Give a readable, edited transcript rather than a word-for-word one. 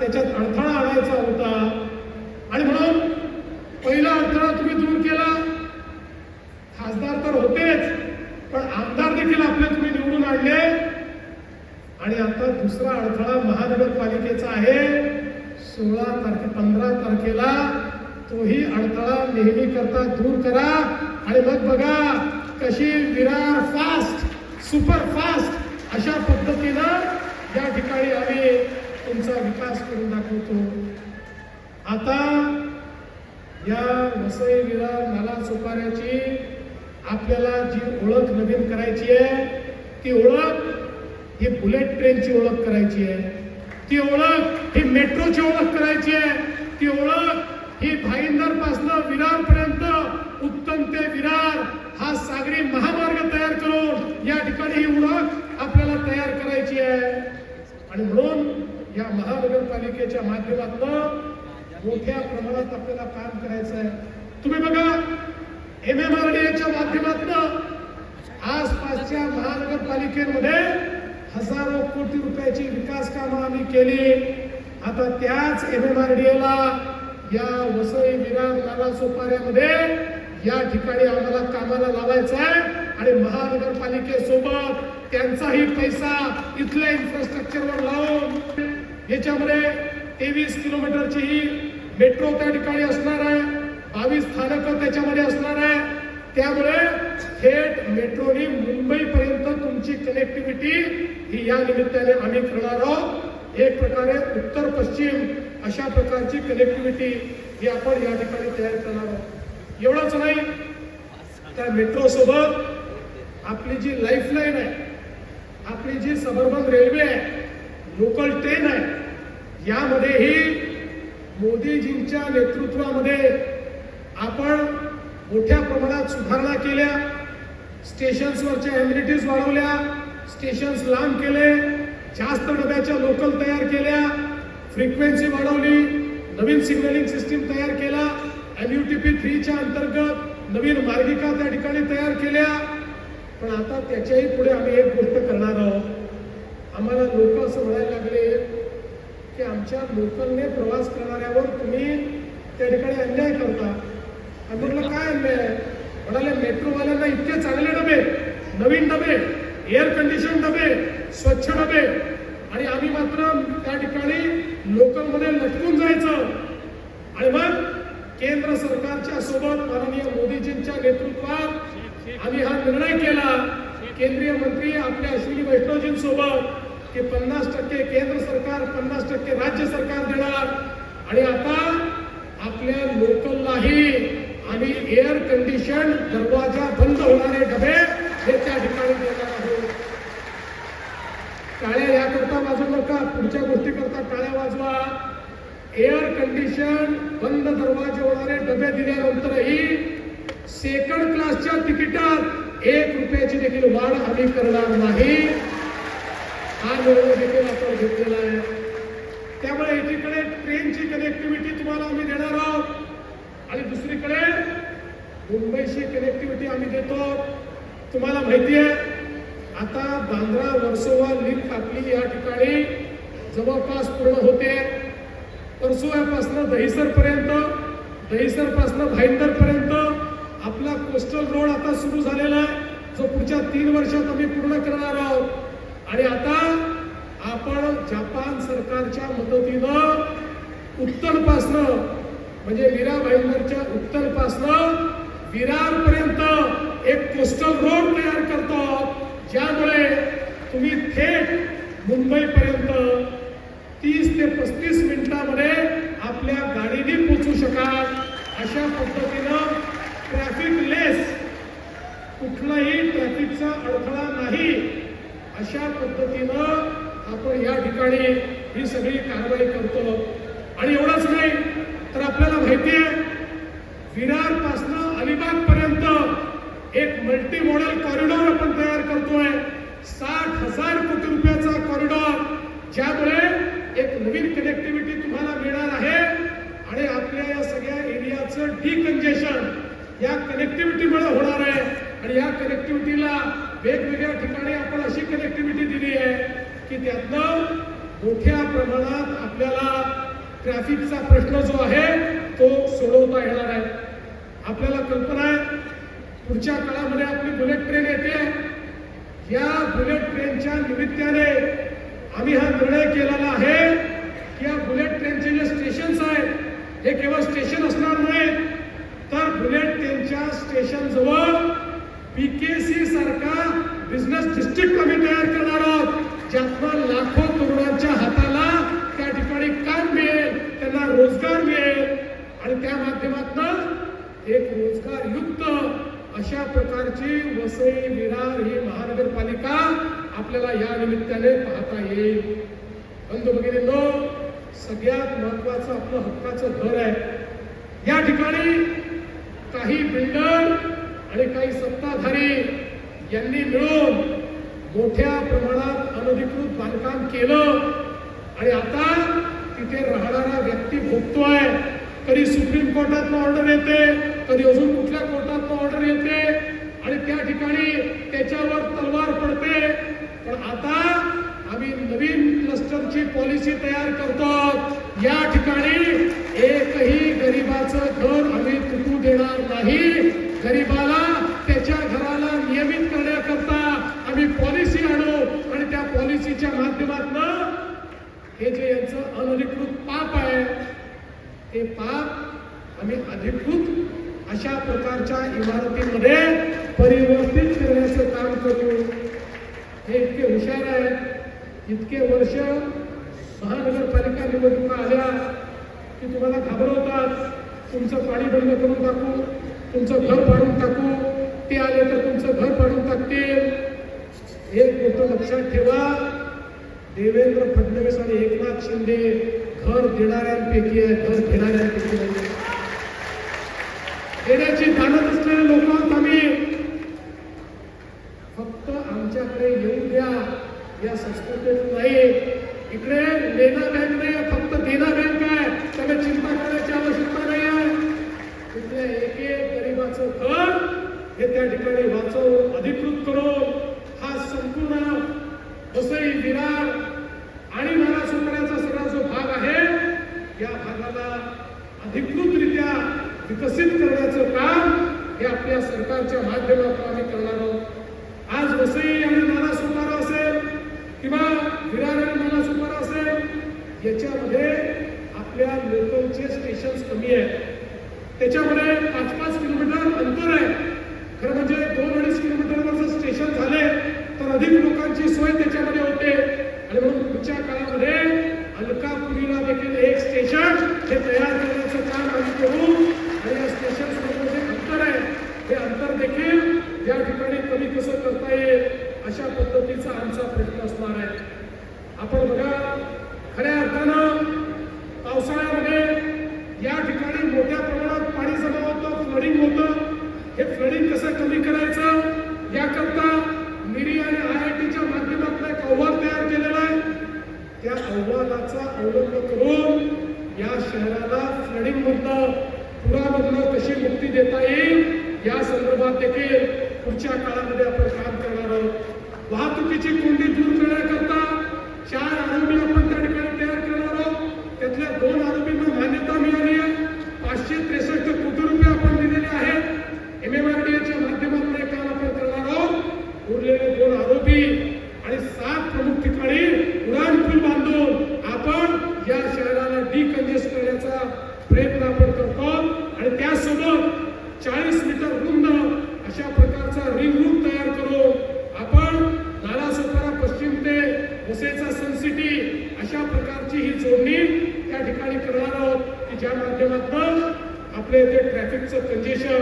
त्याच्यात अडथळा आणायचा होता आणि म्हणून पहिला अडथळा तुम्ही दूर केला. खासदार तर होतेच, पण आमदार देखील आपले तुम्ही निवडून आणले. आणि आता दुसरा अडथळा महानगरपालिकेचा आहे. 15 तारखेला तोही अडथळा नेहमी करता दूर करा आणि मग बघा कशी विरार फास्ट, सुपर फास्ट अशा पद्धतीनं या ठिकाणी आम्ही तुमचा विकास करून दाखवतो. आता या वसई विरार नाला सोपाऱ्याची आपल्याला जी ओळख नवीन करायची आहे, ती ओळख ही बुलेट ट्रेनची ओळख करायची आहे. ती ओळख ही मेट्रोची ओळख करायची आहे. ती ओळख ही भाईंदर पासून विरार पर्यंत उत्तम ते विरार हा सागरी महामार्ग तयार करून या ठिकाणी ही ओळख आपल्याला तयार करायची आहे. आणि म्हणून या महानगरपालिकेच्या माध्यमातून मोठ्या प्रमाणात आपल्याला काम करायचं आहे. तुम्ही बघा MMRDAच्या माध्यमातून आसपासच्या महानगरपालिकेमध्ये हजारो कोटी रुपयाची विकास कामं आम्ही केली. आता त्याच MMRDAला या वसई विरार नाला सोपाऱ्यामध्ये या ठिकाणी आम्हाला कामाला लावायचं आहे आणि महानगरपालिकेसोबत त्यांचाही पैसा इथल्या इन्फ्रास्ट्रक्चरवर लावून याच्यामध्ये 23 किलोमीटरची ही मेट्रो त्या ठिकाणी असणार आहे. 22 स्थानकं त्याच्यामध्ये असणार आहे. त्यामुळे थेट मेट्रोनी मुंबईपर्यंत तुमची कनेक्टिव्हिटी ही या निमित्ताने आम्ही करणार आहोत. एक प्रकारे उत्तर पश्चिम अशा प्रकारची कनेक्टिव्हिटी ही आपण या ठिकाणी तयार करणार आहोत. एवढंच नाही, त्या मेट्रो सोबत आपली जी लाईफलाईन आहे, आपली जी सबर्बन रेल्वे आहे, लोकल ट्रेन आहे, यामध्येही मोदीजींच्या नेतृत्वामध्ये आपण मोठ्या प्रमाणात सुधारणा केल्या. स्टेशन्सवरच्या एम्युनिटीज वाढवल्या, स्टेशन्स लांब केले, जास्त डब्याच्या लोकल तयार केल्या, फ्रिक्वेन्सी वाढवली, नवीन सिग्नलिंग सिस्टीम तयार केला, LUTP 3च्या अंतर्गत नवीन मार्गिका त्या ठिकाणी तयार केल्या. पण आता त्याच्याही पुढे आम्ही एक गोष्ट करणार आहोत. आम्हाला लोक असं म्हणायला लागले की आमच्या लोकलने प्रवास करणाऱ्यावर तुम्ही त्या ठिकाणी अन्याय करता. आम्ही म्हटलं काय अन्याय? म्हणाले मेट्रोवाल्यांना इतके चांगले डबे, नवीन डबे, एअर कंडिशन डबे, स्वच्छ डबे, आणि आम्ही मात्र त्या ठिकाणी लोकलमध्ये लटकून जायचं. आणि मग केंद्र सरकारच्या सोबत माननीय मोदीजींच्या नेतृत्वात आम्ही हा निर्णय केला. केंद्रीय मंत्री आपल्या अश्विनी वैष्णवजींसोबत की 50% केंद्र सरकार, 50% राज्य सरकार देणार. आणि आता आपल्या लोकललाही आम्ही एअर कंडिशन दरवाजा बंद होणारे डबे हे त्या ठिकाणी देणार आहोत. टाळ्या याकरता वाजवू नका, पुढच्या गोष्टी करता टाळ्या वाजवा. एअर कंडिशन बंद दरवाजे होणारे डबे दिल्यानंतरही सेकंड क्लासच्या तिकिटात 1 रुपयाची देखील वाढ आम्ही करणार नाही. हा निर्णय देखील आपण घेतलेला आहे. त्यामुळे एकीकडे ट्रेनची कनेक्टिव्हिटी तुम्हाला आम्ही देणार आहोत आणि दुसरीकडे मुंबईशी कनेक्टिव्हिटी आम्ही देतो. तुम्हाला माहिती आहे आता बांद्रा वर्सोवा लिंक आपली या ठिकाणी जवळपास पूर्ण होते. वर्सोव्यापासून दहिसरपर्यंत, दहिसरपासून भाईंदर पर्यंत आपला कोस्टल रोड आता सुरू झालेला आहे, जो पुढच्या 3 वर्षात आम्ही पूर्ण करणार आहोत. आणि आता आपण जपान सरकारच्या मदतीनं उत्तरपासनं म्हणजे मीरा भाईंदरच्या उत्तरपासनं विरारपर्यंत एक कोस्टल रोड तयार करतो, ज्यामुळे तुम्ही थेट मुंबईपर्यंत 30 ते 35 मिनिटांमध्ये आपल्या गाडीने पोहोचू शकाल. अशा पद्धतीनं ट्रॅफिक लेस, कुठलाही ट्रॅफिकचा अडथळा नाही, अशा पद्धतीनं आपण या ठिकाणी ही सगळी कारवाई करतो. आणि एवढंच नाही तर आपल्याला माहिती आहे विरार पासून अलिबाग पर्यंत एक मल्टी मॉडेल कॉरिडॉर आपण तयार करतोय. 60,000 कोटी रुपयाचा कॉरिडॉर, ज्यामुळे एक नवीन कनेक्टिव्हिटी तुम्हाला मिळणार आहे. आणि आपल्या या सगळ्या एरियाचं डिकंजेशन या कनेक्टिव्हिटीमुळे होणार आहे. आणि या कनेक्टिव्हिटीला वेगवेगळ्या ठिकाणी आपण अशी कनेक्टिव्हिटी दिली आहे की त्यातनं मोठ्या प्रमाणात आपल्याला ट्रॅफिकचा प्रश्न जो आहे तो सोडवता येणार आहे. आपल्याला कल्पना आहे पुढच्या काळामध्ये आपली बुलेट ट्रेन येते. या बुलेट ट्रेनच्या निमित्ताने आम्ही हा निर्णय केलेला आहे की या बुलेट ट्रेनचे जे स्टेशन्स आहेत हे केवळ स्टेशन असणार नाहीत, तर बुलेट ट्रेनच्या स्टेशन जवळ PKC सारखा बिझनेस डिस्ट्रिक्ट आम्ही तयार करणार आहोत, ज्यातून लाखो तरुणांच्या हाताला त्या ठिकाणी काम मिळेल, त्यांना रोजगार मिळेल आणि त्या माध्यमातून एक रोजगारयुक्त अशा प्रकारची वसई विरार ही महानगरपालिका आपल्याला या निमित्ताने पाहता येईल. बंधू भगिनींनो, सगळ्यात महत्वाचं आपलं हक्काचं घर आहे. या ठिकाणी काही बिल्डर आणि काही सत्ताधारी यांनी मिळून मोठ्या प्रमाणात अनधिकृत बांधकाम केलं आणि आता तिथे राहणारा व्यक्ती भोगतोय. कधी सुप्रीम कोर्टातून ऑर्डर येते, कधी अजून कुठल्या कोर्टातून ऑर्डर येते आणि त्या ठिकाणी त्याच्यावर तलवार पडते. पण आता आम्ही नवीन क्लस्टरची पॉलिसी तयार करतो. या ठिकाणी एकही गरिबाचं घर आम्ही तुटू देणार नाही. गरिबाला त्याच्या घराला नियमित करण्याकरता आम्ही पॉलिसी आणू आणि त्या पॉलिसीच्या माध्यमातून हे जे यांचं अनधिकृत पाप आहे ते पाप आम्ही अधिकृत अशा प्रकारच्या इमारतींमध्ये परिवर्तित करण्याचं काम करू. हे इतके हुशार आहे. इतके वर्ष महानगरपालिका निवडणुका आल्या की तुम्हाला घाबरवतात, तुमचं पाणी बंद करून टाकू, तुमचं घर पाडून टाकू, ते आले तर तुमचं घर पाडून टाकतील. एक गोष्ट लक्षात ठेवा, देवेंद्र फडणवीस आणि एकनाथ शिंदे घर देणाऱ्यांपैकी आहे, घर घेणाऱ्यांपैकी नाही. देण्याची जाणत असलेले लोक आहोत आम्ही. फक्त आमच्याकडे येऊ द्या या संस्कृतीतून नाही. इकडे लेना बँक नाही, फक्त देना बँक आहे. त्याला चिंता करण्याची आवश्यकता नाही आहे. तिथल्या एक एक गरिबाचं घर हे त्या ठिकाणी वाचवून अधिकृत करून हा संपूर्ण वसई विरार आणि नालासोपाऱ्याचा सगळा जो भाग आहे या भागाला अधिकृतरित्या विकसित करण्याचं काम हे आपल्या सरकारच्या माध्यमातून आम्ही करणार आहोत. आज वसई आणि नालासोपारा असेल किंवा विरार आणि नालासोपारा असेल, याच्यामध्ये आपल्या लोकलचे स्टेशन्स कमी आहेत. त्याच्यामध्ये 5-5 किलोमीटर अंतर आहे. खरं म्हणजे 2-2.5 किलोमीटरवरचं स्टेशन झाले तर अधिक लोकांची सोय त्याच्यामध्ये होते आणि म्हणून पुढच्या काळामध्ये अलकापुरीला देखील एक स्टेशन हे तयार करण्याचं काम आम्ही करू आणि या स्टेशनमध्ये जे अंतर आहे हे अंतर देखील या ठिकाणी कमी कसं करता येईल अशा पद्धतीचा आमचा प्रश्न असणार आहे. आपण बघा, खऱ्या अर्थानं पावसाळ्यामध्ये या ठिकाणी मोठ्या प्रमाणात पाणी जमा होतं, फ्लडिंग होतं. हे फ्लडिंग कसं कमी करायचं याकरता मिरी आणि IITच्या माध्यमातून एक अहवाल तयार केलेला आहे. त्या अहवालाचा अवलंब करून या शहराला फ्लडिंग मधनं, पुरामधनं कशी मुक्ती देता येईल या संदर्भात देखील पुढच्या काळामध्ये आपण काम करणार आहोत. वाहतुकीची कोंडी दूर करण्याकरता 4 आरोपी आपण त्या ठिकाणी तयार करणार आहोत. त्यातल्या 2 आरोपींना मान्यता मिळाली आहे. 563 कोटी रुपये आपण दिलेले आहेत. MMRDAच्या माध्यमातून एक काम आपण करणार आहोत. उरलेले 2 आरोपी आणि 7 प्रमुख ठिकाणी उडान पूल बांधून आपण या शहराला डिकंजेस्ट करण्याचा प्रयत्न आपण करतो आणि त्यासोबत 40 मीटर रुंद अशा प्रकारचा रिंग रोड तयार करून आपण नालासोपारा पश्चिम ते वसईचा सनसिटी अशा प्रकारची ही जोडणी त्या ठिकाणी करणार आहोत की ज्या माध्यमातून आपले ते ट्रॅफिकचं कंजेशन